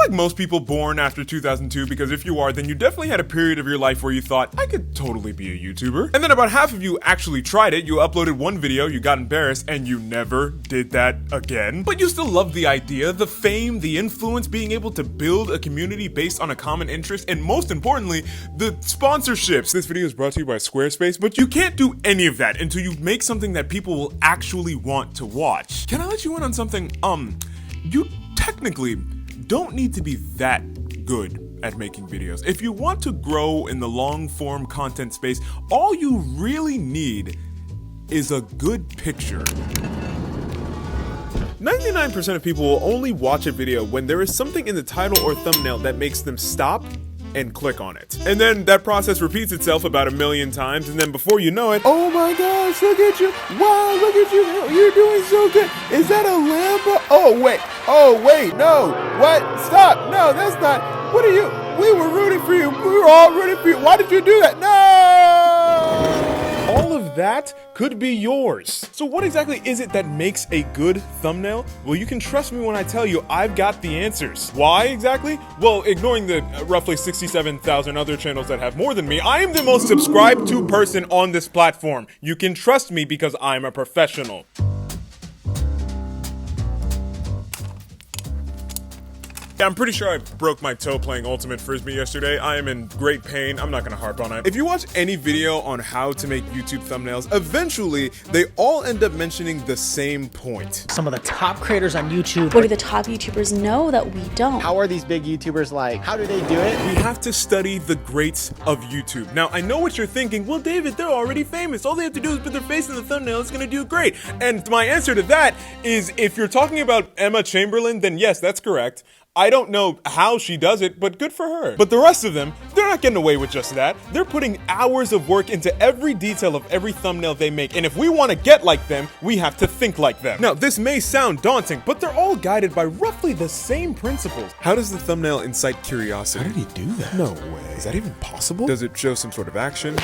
like most people born after 2002, because if you are, then you definitely had a period of your life where you thought, I could totally be a YouTuber. And then about half of you actually tried it. You uploaded one video, you got embarrassed, and you never did that again. But you still loved the idea, the fame, the influence, being able to build a community based on a common interest, and most importantly, the sponsorships. This video is brought to you by Squarespace, but you can't do any of that until you make something that people will actually want to watch. Can I let you in on something? You technically don't need to be that good at making videos. If you want to grow in the long form content space, all you really need is a good picture. 99% of people will only watch a video when there is something in the title or thumbnail that makes them stop and click on it. And then that process repeats itself about 1,000,000 times, and then before you know it, oh my gosh, look at you, wow, look at you, you're doing so good. Is that a Lambo? Oh wait, no, what? Stop, no, that's not, what are you, we were rooting for you, we were all rooting for you, why did you do that? No! All of that could be yours. So what exactly is it that makes a good thumbnail? Well, you can trust me when I tell you I've got the answers. Why exactly? Well, ignoring the roughly 67,000 other channels that have more than me, I am the most subscribed to person on this platform. You can trust me because I'm a professional. Yeah, I'm pretty sure I broke my toe playing Ultimate Frisbee yesterday. I am in great pain. I'm not gonna harp on it. If you watch any video on how to make YouTube thumbnails, eventually they all end up mentioning the same point. Some of the top creators on YouTube. What do the top YouTubers know that we don't? How are these big YouTubers like? How do they do it? We have to study the greats of YouTube. Now, I know what you're thinking. Well, David, they're already famous. All they have to do is put their face in the thumbnail. It's gonna do great. And my answer to that is, if you're talking about Emma Chamberlain, then yes, that's correct. I don't know how she does it, but good for her. But the rest of them, they're not getting away with just that. They're putting hours of work into every detail of every thumbnail they make. And if we want to get like them, we have to think like them. Now, this may sound daunting, but they're all guided by roughly the same principles. How does the thumbnail incite curiosity? How did he do that? No way. Is that even possible? Does it show some sort of action?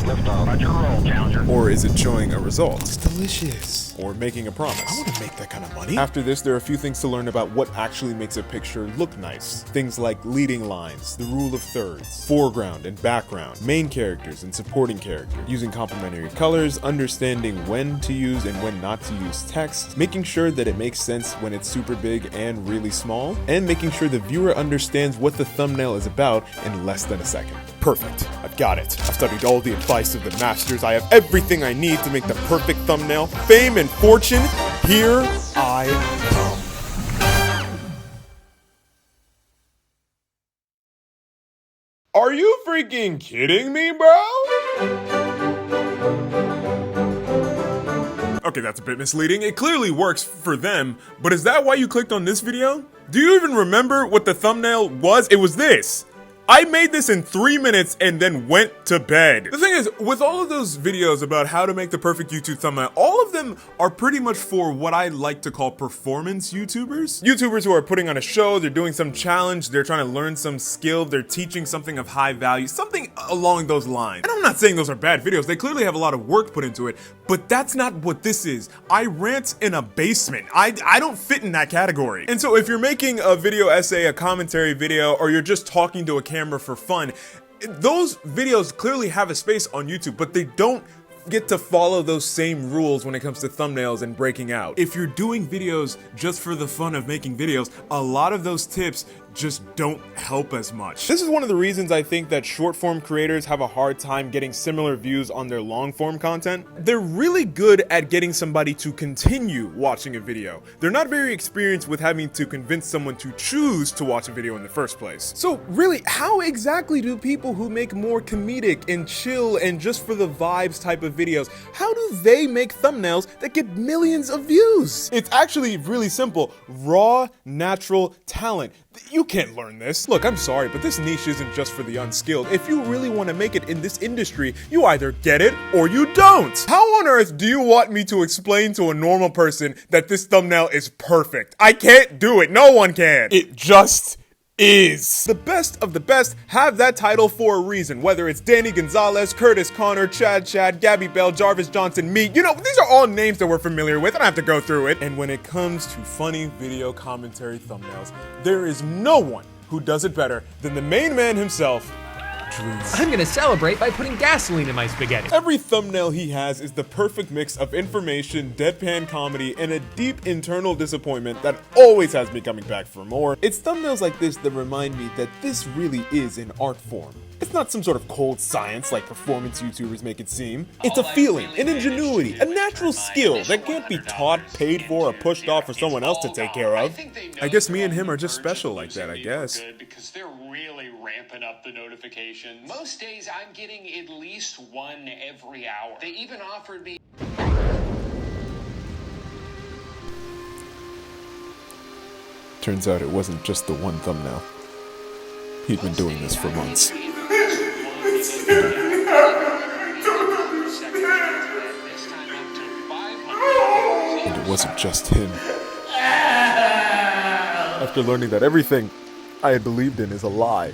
Lift off. Roger, roll, Challenger. Or is it showing a result? It's delicious. Or making a promise? I want to make that kind of money. After this, there are a few things to learn about what actually makes a picture look nice. Things like leading lines, the rule of thirds, foreground and background, main characters and supporting characters, using complementary colors, understanding when to use and when not to use text, making sure that it makes sense when it's super big and really small, and making sure the viewer understands what the thumbnail is about in less than a second. Perfect. I've got it. I've studied all the advice of the masters. I have everything I need to make the perfect thumbnail. Fame and fortune, here I come. Are you freaking kidding me, bro? Okay, that's a bit misleading. It clearly works for them, but is that why you clicked on this video? Do you even remember what the thumbnail was? It was this. I made this in 3 minutes and then went to bed. The thing is, with all of those videos about how to make the perfect YouTube thumbnail, all of them are pretty much for what I like to call performance YouTubers. YouTubers who are putting on a show, they're doing some challenge, they're trying to learn some skill, they're teaching something of high value, something along those lines. And I'm not saying those are bad videos, they clearly have a lot of work put into it, but that's not what this is. I rant in a basement. I don't fit in that category. And so if you're making a video essay, a commentary video, or you're just talking to a camera for fun, those videos clearly have a space on YouTube, but they don't get to follow those same rules when it comes to thumbnails and breaking out. If you're doing videos just for the fun of making videos, a lot of those tips just don't help as much. This is one of the reasons I think that short form creators have a hard time getting similar views on their long form content. They're really good at getting somebody to continue watching a video. They're not very experienced with having to convince someone to choose to watch a video in the first place. So really, how exactly do people who make more comedic and chill and just for the vibes type of videos, how do they make thumbnails that get millions of views? It's actually really simple. Raw, natural talent. You can't learn this. Look, I'm sorry, but this niche isn't just for the unskilled. If you really want to make it in this industry, you either get it or you don't. How on earth do you want me to explain to a normal person that this thumbnail is perfect? I can't do it. No one can. It just is. The best of the best have that title for a reason, whether it's Danny Gonzalez, Curtis Connor, Chad, Gabby Bell, Jarvis Johnson, me. You know, these are all names that we're familiar with. I don't have to go through it. And when it comes to funny video commentary thumbnails, there is no one who does it better than the main man himself, I'm gonna celebrate by putting gasoline in my spaghetti. Every thumbnail he has is the perfect mix of information, deadpan comedy, and a deep internal disappointment that always has me coming back for more. It's thumbnails like this that remind me that this really is an art form. It's not some sort of cold science like performance YouTubers make it seem. It's a feeling, an ingenuity, a natural skill that can't be taught, paid for, or pushed off for someone else to take care of. I guess me and him are just special like that, I guess. Because they're really ramping up the notifications. Most days I'm getting at least one every hour. They even offered me. Turns out it wasn't just the one thumbnail. He'd been doing this for months. And it wasn't just him. After learning that everything I had believed in is a lie,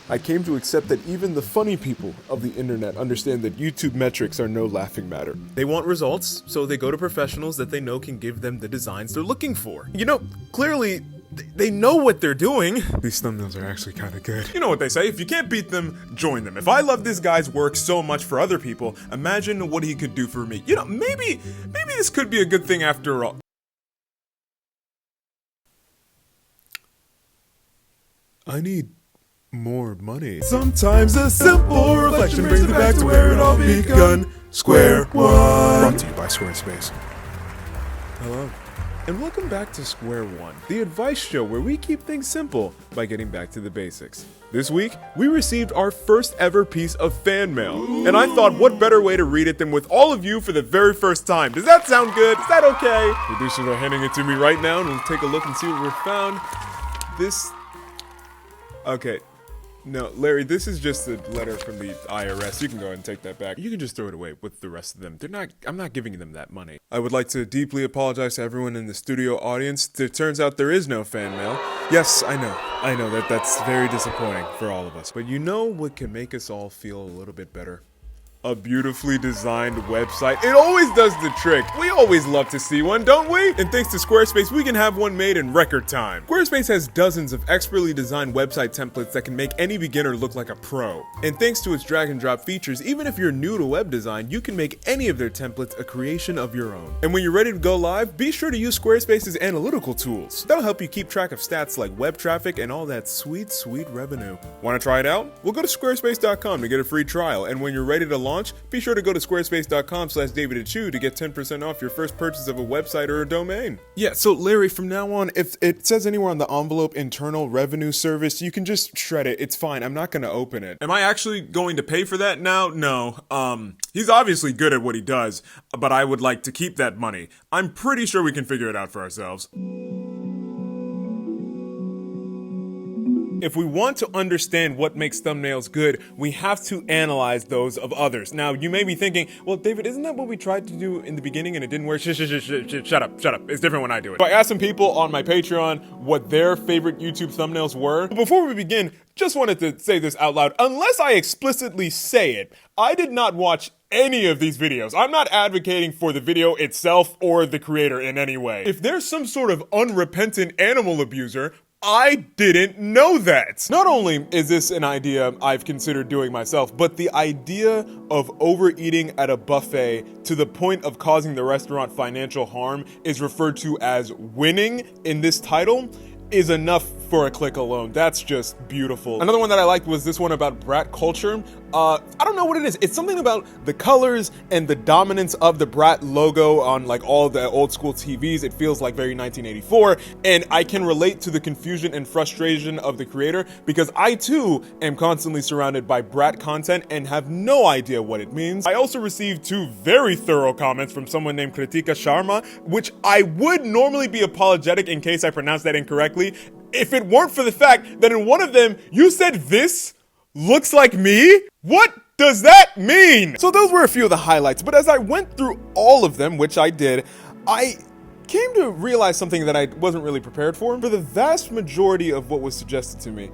I came to accept that even the funny people of the internet understand that YouTube metrics are no laughing matter. They want results, so they go to professionals that they know can give them the designs they're looking for. You know, clearly, they know what they're doing. These thumbnails are actually kind of good. You know what they say, if you can't beat them, join them. If I love this guy's work so much for other people, imagine what he could do for me. You know, maybe this could be a good thing after all. I need more money. Sometimes a simple reflection brings it back to where it all begun. Square one. Brought to you by Squarespace. Hello, and welcome back to Square One, the advice show where we keep things simple by getting back to the basics. This week, we received our first ever piece of fan mail, and I thought what better way to read it than with all of you for the very first time. Does that sound good? Is that okay? Producers are handing it to me right now, and we'll take a look and see what we found. Okay. No, Larry, this is just a letter from the IRS. You can go ahead and take that back. You can just throw it away with the rest of them. I'm not giving them that money. I would like to deeply apologize to everyone in the studio audience. It turns out there is no fan mail. Yes, I know that's very disappointing for all of us. But you know what can make us all feel a little bit better? A beautifully designed website. It always does the trick. We always love to see one, don't we? And thanks to Squarespace, we can have one made in record time. Squarespace has dozens of expertly designed website templates that can make any beginner look like a pro. And thanks to its drag and drop features, even if you're new to web design, you can make any of their templates a creation of your own. And when you're ready to go live, be sure to use Squarespace's analytical tools. That'll help you keep track of stats like web traffic and all that sweet, sweet revenue. Want to try it out? Well, go to squarespace.com to get a free trial. And when you're ready to launch, be sure to go to squarespace.com/DavidAndChew to get 10% off your first purchase of a website or a domain. Yeah, so Larry, from now on, if it says anywhere on the envelope Internal Revenue Service, you can just shred it. It's fine. I'm not going to open it. Am I actually going to pay for that now? No. He's obviously good at what he does, but I would like to keep that money. I'm pretty sure we can figure it out for ourselves. If we want to understand what makes thumbnails good, we have to analyze those of others. Now, you may be thinking, well, David, isn't that what we tried to do in the beginning and it didn't work? Shut up. It's different when I do it. So I asked some people on my Patreon what their favorite YouTube thumbnails were. But before we begin, just wanted to say this out loud. Unless I explicitly say it, I did not watch any of these videos. I'm not advocating for the video itself or the creator in any way. If there's some sort of unrepentant animal abuser, I didn't know that. Not only is this an idea I've considered doing myself, but the idea of overeating at a buffet to the point of causing the restaurant financial harm is referred to as winning in this title is enough for a click alone. That's just beautiful. Another one that I liked was this one about brat culture. I don't know what it is. It's something about the colors and the dominance of the brat logo on like all the old school TVs. It feels like very 1984, and I can relate to the confusion and frustration of the creator because I too am constantly surrounded by brat content and have no idea what it means. I also received 2 very thorough comments from someone named Kritika Sharma, which I would normally be apologetic in case I pronounced that incorrectly, if it weren't for the fact that in one of them, you said this looks like me? What does that mean? So those were a few of the highlights, but as I went through all of them, which I did, I came to realize something that I wasn't really prepared for. For the vast majority of what was suggested to me,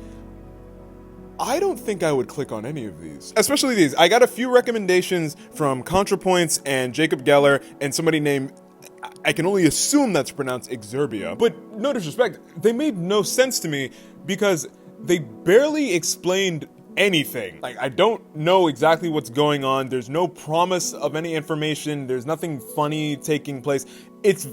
I don't think I would click on any of these. Especially these. I got a few recommendations from ContraPoints and Jacob Geller and somebody named, I can only assume that's pronounced Exerbia. But no disrespect, they made no sense to me because they barely explained anything. Like, I don't know exactly what's going on. There's no promise of any information. There's nothing funny taking place. It's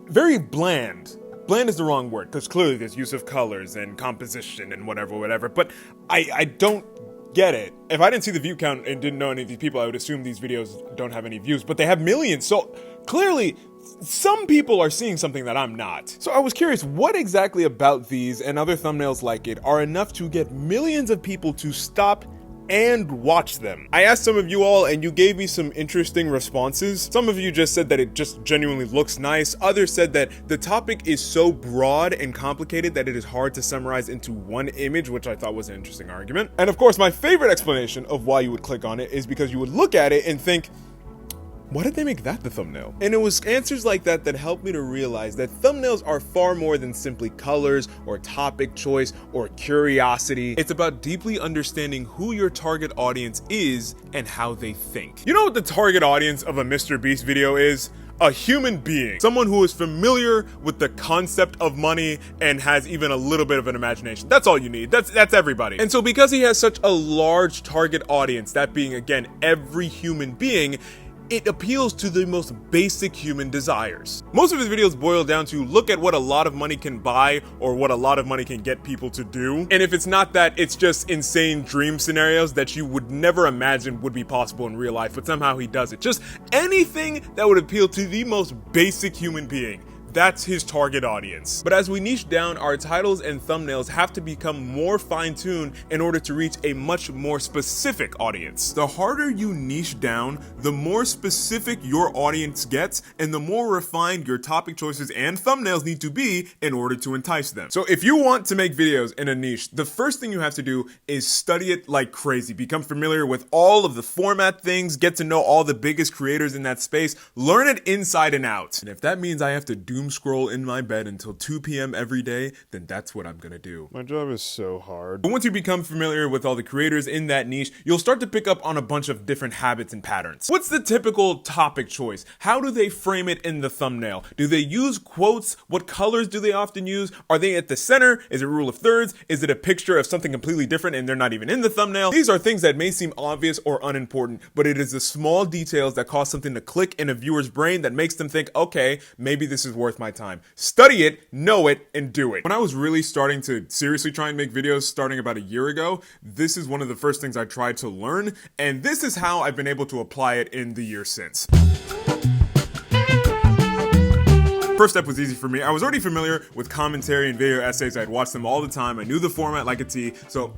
very bland. Bland is the wrong word, because clearly there's use of colors and composition and whatever, but I don't get it. If I didn't see the view count and didn't know any of these people, I would assume these videos don't have any views, but they have millions, so clearly some people are seeing something that I'm not. So I was curious, what exactly about these and other thumbnails like it are enough to get millions of people to stop and watch them? I asked some of you all and you gave me some interesting responses. Some of you just said that it just genuinely looks nice. Others said that the topic is so broad and complicated that it is hard to summarize into one image, which I thought was an interesting argument. And of course, my favorite explanation of why you would click on it is because you would look at it and think, why did they make that the thumbnail? And it was answers like that that helped me to realize that thumbnails are far more than simply colors or topic choice or curiosity. It's about deeply understanding who your target audience is and how they think. You know what the target audience of a Mr. Beast video is? A human being. Someone who is familiar with the concept of money and has even a little bit of an imagination. That's all you need. That's everybody. And so because he has such a large target audience, that being again every human being, it appeals to the most basic human desires. Most of his videos boil down to look at what a lot of money can buy or what a lot of money can get people to do. And if it's not that, it's just insane dream scenarios that you would never imagine would be possible in real life, but somehow he does it. Just anything that would appeal to the most basic human being. That's his target audience. But as we niche down, our titles and thumbnails have to become more fine-tuned in order to reach a much more specific audience. The harder you niche down, the more specific your audience gets, and the more refined your topic choices and thumbnails need to be in order to entice them. So if you want to make videos in a niche, the first thing you have to do is study it like crazy. Become familiar with all of the format things, get to know all the biggest creators in that space, learn it inside and out. And if that means I have to doom scroll in my bed until 2 p.m. every day, then that's what I'm gonna do. My job is so hard. But once you become familiar with all the creators in that niche, you'll start to pick up on a bunch of different habits and patterns. What's the typical topic choice? How do they frame it in the thumbnail? Do they use quotes? What colors do they often use? Are they at the center? Is it rule of thirds? Is it a picture of something completely different and they're not even in the thumbnail? These are things that may seem obvious or unimportant, but it is the small details that cause something to click in a viewer's brain that makes them think, okay, maybe this is worth my time. Study it, know it, and do it. When I was really starting to seriously try and make videos starting about a year ago, this is one of the first things I tried to learn, and this is how I've been able to apply it in the year since. First step was easy for me. I was already familiar with commentary and video essays. I'd watched them all the time. I knew the format like a T. So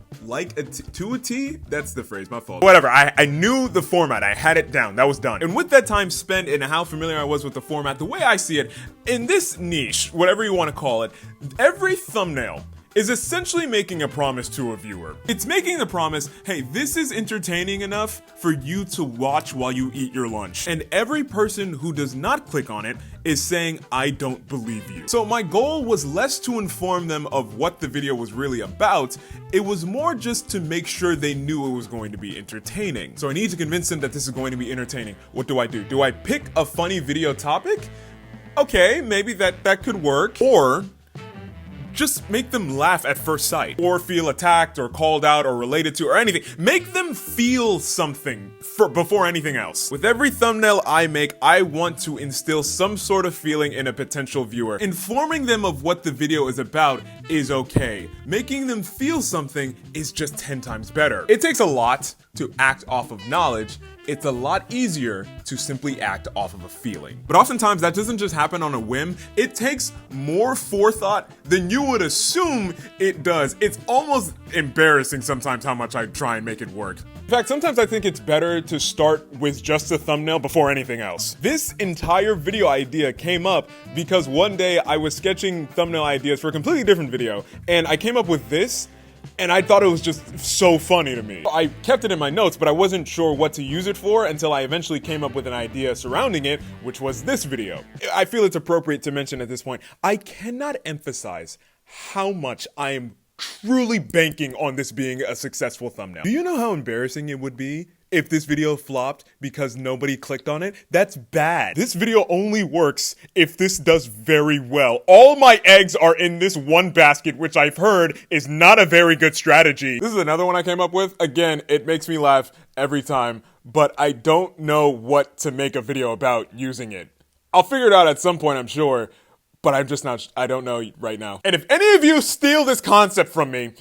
to a T, that's the phrase, my fault. Whatever, I knew the format. I had it down. That was done. And with that time spent and how familiar I was with the format, the way I see it, in this niche, whatever you want to call it, every thumbnail is essentially making a promise to a viewer. It's making the promise, hey, this is entertaining enough for you to watch while you eat your lunch. And every person who does not click on it is saying, I don't believe you. So my goal was less to inform them of what the video was really about, it was more just to make sure they knew it was going to be entertaining. So I need to convince them that this is going to be entertaining. What do? Do I pick a funny video topic? Okay, maybe that could work. Or just make them laugh at first sight, or feel attacked or called out or related to or anything. Make them feel something before anything else. With every thumbnail I make, I want to instill some sort of feeling in a potential viewer. Informing them of what the video is about is okay. Making them feel something is just 10 times better. It takes a lot to act off of knowledge. It's a lot easier to simply act off of a feeling. But oftentimes that doesn't just happen on a whim. It takes more forethought than you would assume it does. It's almost embarrassing sometimes how much I try and make it work. In fact, sometimes I think it's better to start with just a thumbnail before anything else. This entire video idea came up because one day I was sketching thumbnail ideas for a completely different video, and I came up with this. and I thought it was just so funny to me. I kept it in my notes, but I wasn't sure what to use it for until I eventually came up with an idea surrounding it, which was this video. I feel it's appropriate to mention at this point, I cannot emphasize how much I am truly banking on this being a successful thumbnail. Do you know how embarrassing it would be if this video flopped because nobody clicked on it? That's bad. This video only works if this does very well. All my eggs are in this one basket, which I've heard is not a very good strategy. This is another one I came up with. Again, it makes me laugh every time, but I don't know what to make a video about using it. I'll figure it out at some point, I'm sure, but I don't know right now. And if any of you steal this concept from me,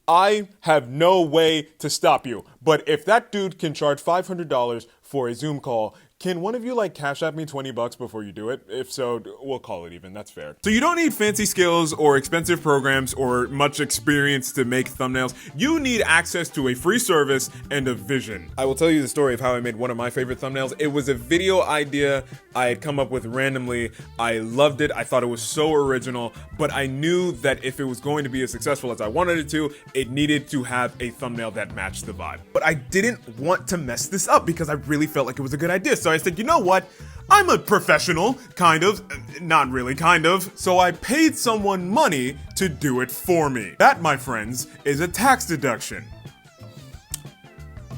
I have no way to stop you. But if that dude can charge $500 for a Zoom call, can one of you like cash at me 20 bucks before you do it? If so, we'll call it even. That's fair. So you don't need fancy skills or expensive programs or much experience to make thumbnails. You need access to a free service and a vision. I will tell you the story of how I made one of my favorite thumbnails. It was a video idea I had come up with randomly. I loved it. I thought it was so original, but I knew that if it was going to be as successful as I wanted it to, it needed to have a thumbnail that matched the vibe. But I didn't want to mess this up because I really felt like it was a good idea. So I said, you know what? I'm a professional, kind of, not really, kind of. So I paid someone money to do it for me. That, my friends, is a tax deduction.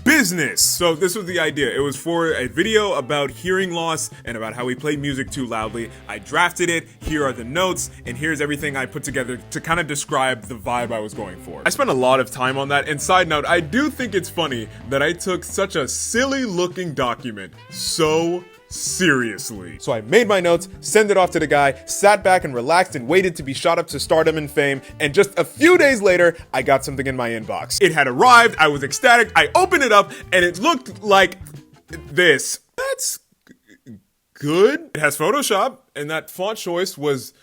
Business. So this was the idea. It was for a video about hearing loss and about how we play music too loudly. I drafted it. Here are the notes, and here's everything I put together to kind of describe the vibe I was going for. I spent a lot of time on that, and side note, I do think it's funny that I took such a silly looking document so seriously. So I made my notes, sent it off to the guy, sat back and relaxed and waited to be shot up to stardom and fame, and just a few days later, I got something in my inbox. It had arrived, I was ecstatic, I opened it up, and it looked like this. That's good. It has Photoshop, and that font choice was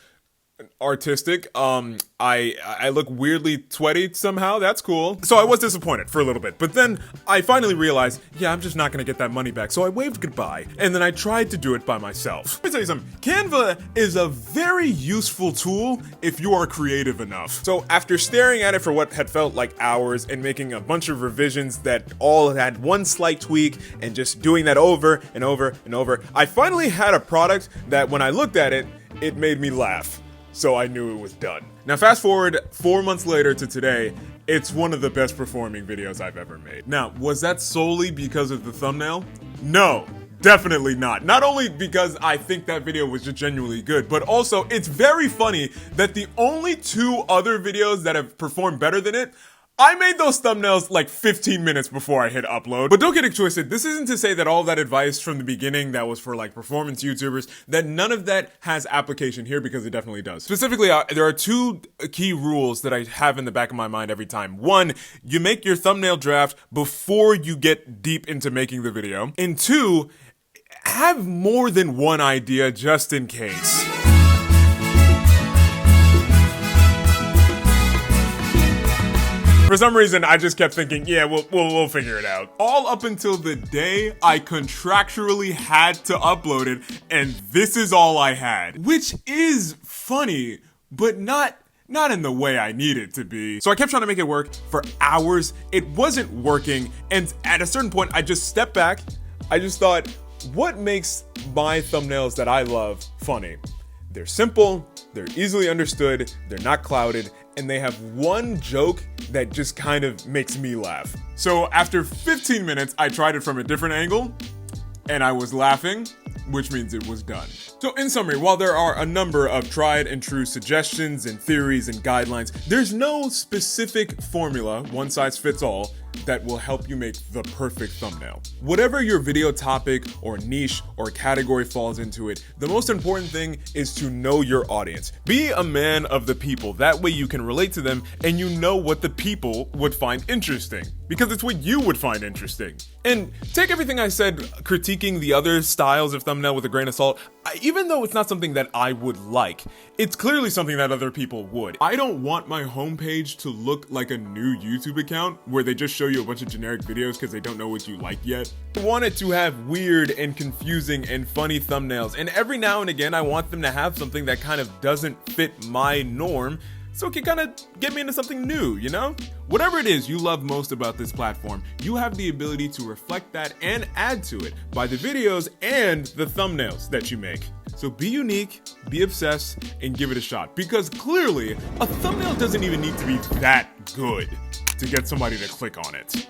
artistic. I look weirdly sweaty somehow. That's cool. So I was disappointed for a little bit, but then I finally realized, yeah, I'm just not gonna get that money back. So I waved goodbye, and then I tried to do it by myself. Let me tell you something. Canva is a very useful tool if you are creative enough. So after staring at it for what had felt like hours and making a bunch of revisions that all had one slight tweak and just doing that over and over and over, I finally had a product that when I looked at it, it made me laugh. So I knew it was done. Now fast forward 4 months later to today, it's one of the best performing videos I've ever made. Now, was that solely because of the thumbnail? No, definitely not. Not only because I think that video was just genuinely good, but also it's very funny that the only 2 other videos that have performed better than it, I made those thumbnails like 15 minutes before I hit upload. But don't get it twisted. This isn't to say that all that advice from the beginning that was for like performance YouTubers, that none of that has application here, because it definitely does. Specifically, there are 2 key rules that I have in the back of my mind every time. 1, you make your thumbnail draft before you get deep into making the video. And 2, have more than one idea just in case. For some reason, I just kept thinking, yeah, we'll figure it out. All up until the day I contractually had to upload it, and this is all I had. Which is funny, but not in the way I need it to be. So I kept trying to make it work for hours. It wasn't working, and at a certain point, I just stepped back. I just thought, what makes my thumbnails that I love funny? They're simple, they're easily understood, they're not clouded, and they have one joke that just kind of makes me laugh. So after 15 minutes, I tried it from a different angle, and I was laughing, which means it was done. So in summary, while there are a number of tried and true suggestions and theories and guidelines, there's no specific formula, one size fits all, that will help you make the perfect thumbnail. Whatever your video topic or niche or category falls into it, the most important thing is to know your audience. Be a man of the people. That way you can relate to them and you know what the people would find interesting, because it's what you would find interesting. And take everything I said critiquing the other styles of thumbnail with a grain of salt. Even though it's not something that I would like, it's clearly something that other people would. I don't want my homepage to look like a new YouTube account where they just show you a bunch of generic videos because they don't know what you like yet. I want it to have weird and confusing and funny thumbnails, and every now and again I want them to have something that kind of doesn't fit my norm, so it can kind of get me into something new, you know? Whatever it is you love most about this platform, you have the ability to reflect that and add to it by the videos and the thumbnails that you make. So be unique, be obsessed, and give it a shot. Because clearly, a thumbnail doesn't even need to be that good to get somebody to click on it.